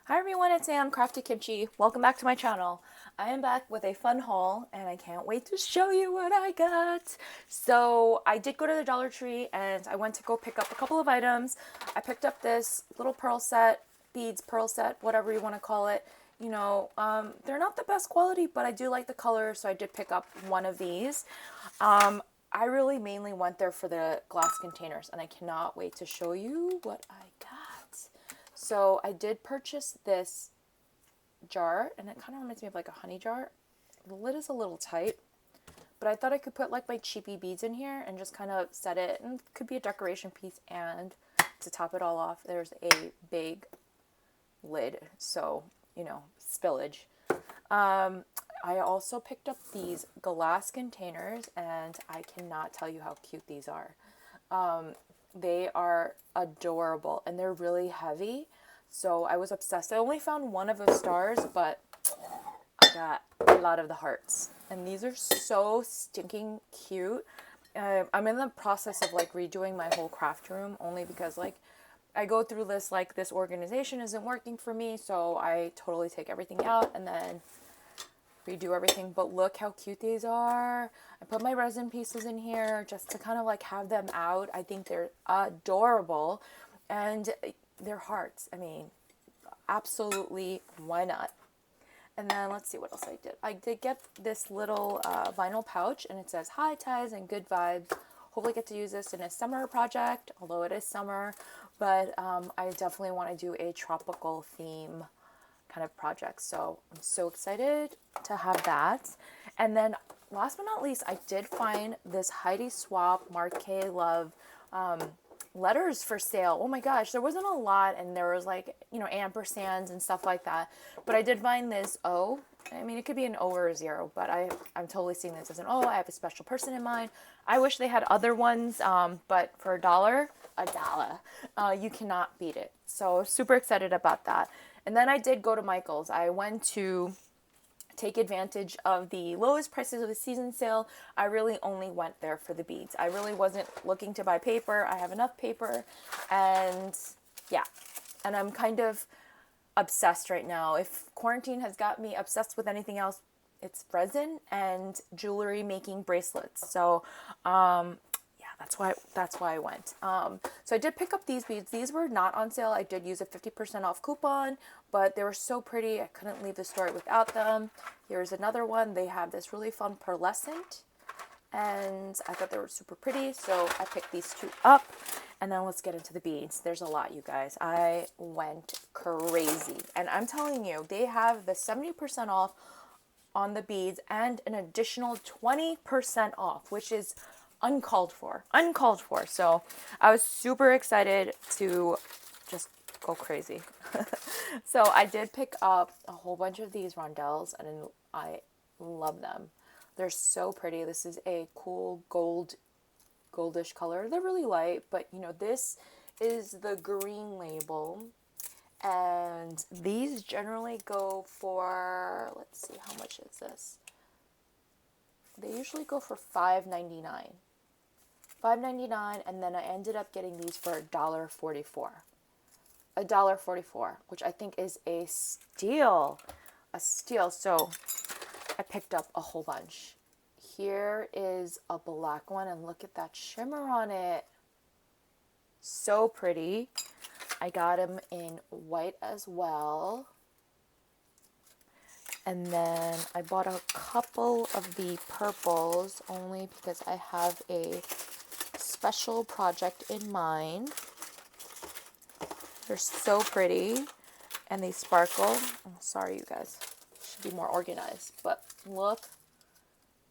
Hi everyone, it's Anne, Crafty Kimchi. Welcome back to my channel. I am back with a fun haul and I can't wait to show you what I got. So I did go to the Dollar Tree and I went to go pick up a couple of items. I picked up this little pearl set, beads pearl set, whatever you want to call it. They're not the best quality, but I do like the color, so I did pick up one of these. I really mainly went there for the glass containers and I cannot wait to show you what I got. So I did purchase this jar, and it kind of reminds me of like a honey jar. The lid is a little tight, but I thought I could put like my cheapy beads in here and just kind of set it, and it could be a decoration piece. And to top it all off, there's a big lid, so spillage. I also picked up these glass containers, and I cannot tell you how cute these are. They are adorable and they're really heavy. So I was obsessed. I only found one of the stars, but I got a lot of the hearts. And these are so stinking cute. I'm in the process of like redoing my whole craft room only because like I go through this, like this organization isn't working for me. So I totally take everything out and then redo everything. But look how cute these are. I put my resin pieces in here just to kind of like have them out. I think they're adorable and they're hearts. I mean, absolutely, why not? And then let's see what else I did. I did get this little vinyl pouch, and it says high ties and good vibes. Hopefully get to use this in a summer project, although it is summer, but I definitely want to do a tropical theme kind of project. So I'm so excited to have that. And then last but not least, I did find this Heidi Swapp Marquee Love letters for sale. Oh my gosh, there wasn't a lot, and there was like, ampersands and stuff like that. But I did find this O. I mean, it could be an O or a zero, but I'm totally seeing this as an O. I have a special person in mind. I wish they had other ones, but for a dollar, you cannot beat it. So super excited about that. And then I did go to Michael's. I went to take advantage of the lowest prices of the season sale. I really only went there for the beads. I really wasn't looking to buy paper. I have enough paper, and yeah. And I'm kind of obsessed right now. If quarantine has got me obsessed with anything else, it's resin and jewelry making bracelets. So yeah, that's why I went. So I did pick up these beads. These were not on sale. I did use a 50% off coupon, but they were so pretty. I couldn't leave the store without them. Here's another one. They have this really fun pearlescent, and I thought they were super pretty, so I picked these two up. And then let's get into the beads. There's a lot, you guys. I went crazy, and I'm telling you, they have the 70% off on the beads and an additional 20% off, which is uncalled for. So I was super excited to just go crazy. So I did pick up a whole bunch of these rondelles, and I love them. They're so pretty. This is a cool goldish color. They're really light, but this is the green label. And these generally go for, let's see, how much is this? They usually go for $5.99. $5.99, and then I ended up getting these for $1.44. $1.44, which I think is a steal. A steal. So I picked up a whole bunch. Here is a black one, and look at that shimmer on it. So pretty. I got them in white as well. And then I bought a couple of the purples only because I have a special project in mind. They're so pretty and they sparkle. Oh, sorry, you guys. Should be more organized, but look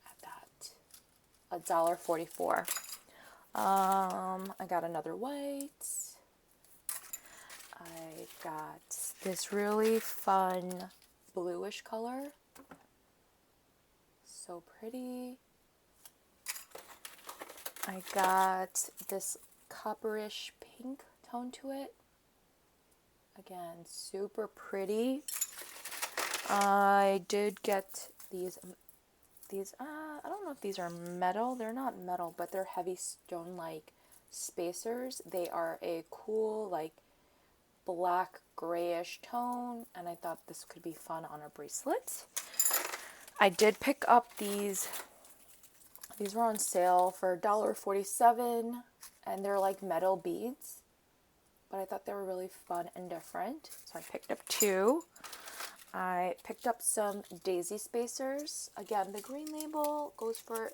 at that. $1.44. I got another white. I got this really fun bluish color. So pretty. I got this copperish pink tone to it. Again, super pretty. I did get these, I don't know if these are metal. They're not metal, but they're heavy stone-like spacers. They are a cool, like, black grayish tone, and I thought this could be fun on a bracelet. I did pick up these. These were on sale for $1.47, and they're like metal beads, but I thought they were really fun and different, so I picked up two. I picked up some daisy spacers. Again, the green label goes for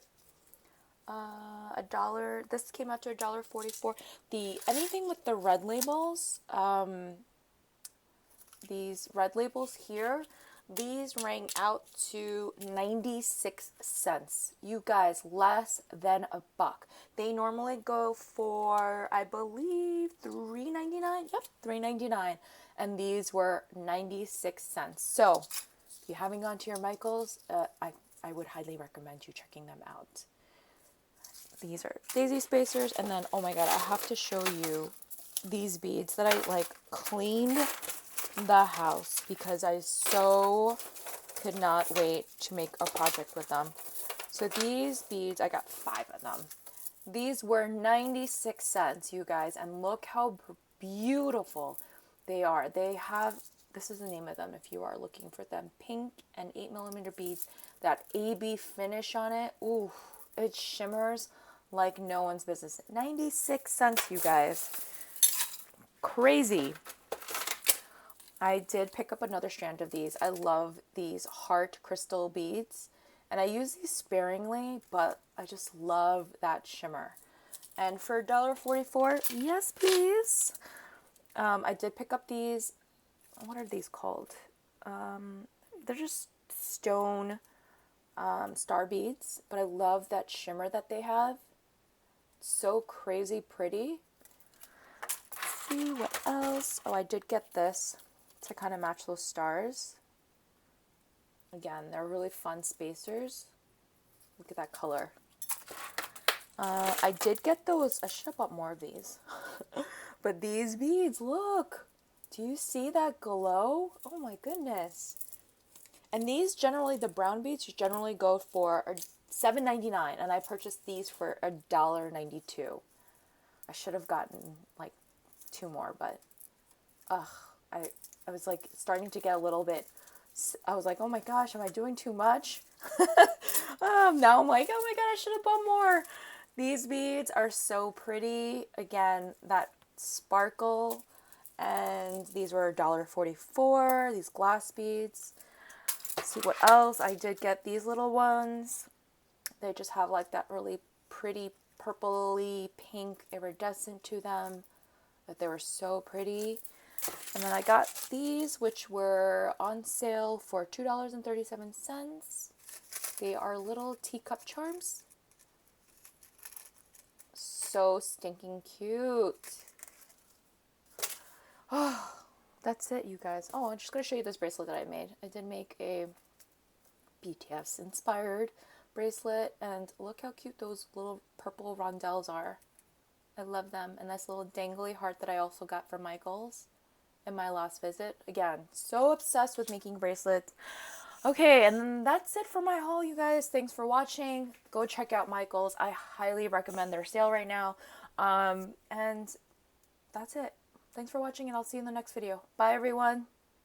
$1. This came out to $1.44. Anything with the red labels, these red labels here, these rang out to 96 cents. You guys, less than a buck. They normally go for, I believe, $3.99. Yep, $3.99. And these were 96 cents. So, if you haven't gone to your Michaels, I would highly recommend you checking them out. These are daisy spacers. And then, oh my god, I have to show you these beads that I like cleaned the house because I so could not wait to make a project with them. So these beads, I got 5 of them. These were 96 cents, you guys, and look how beautiful they are. They have, this is the name of them if you are looking for them, pink and 8mm beads, that AB finish on it. Ooh, it shimmers like no one's business. 96 cents, you guys. Crazy. I did pick up another strand of these. I love these heart crystal beads, and I use these sparingly, but I just love that shimmer. And for $1.44, yes please. I did pick up these, what are these called? They're just stone star beads, but I love that shimmer that they have. So crazy pretty. Let's see what else. Oh, I did get this to kind of match those stars. Again, they're really fun spacers. Look at that color. I did get those. I should have bought more of these. But these beads, look. Do you see that glow? Oh my goodness. And these generally, the brown beads generally go for $7.99, and I purchased these for $1.92. I should have gotten like 2 more, but I was like starting to get a little bit, I was like, oh my gosh, am I doing too much? Now I'm like, oh my god, I should have bought more. These beads are so pretty. Again, that sparkle. And these were $1.44, these glass beads. Let's see what else. I did get these little ones. They just have like that really pretty purpley pink iridescent to them. But they were so pretty. And then I got these, which were on sale for $2.37. They are little teacup charms. So stinking cute. Oh, that's it, you guys. Oh, I'm just going to show you this bracelet that I made. I did make a BTS inspired bracelet, and look how cute those little purple rondelles are. I love them. And this little dangly heart that I also got from Michaels in my last visit. Again, so obsessed with making bracelets. Okay, and that's it for my haul, you guys. Thanks for watching. Go check out Michaels. I highly recommend their sale right now. And that's it. Thanks for watching, and I'll see you in the next video. Bye, everyone.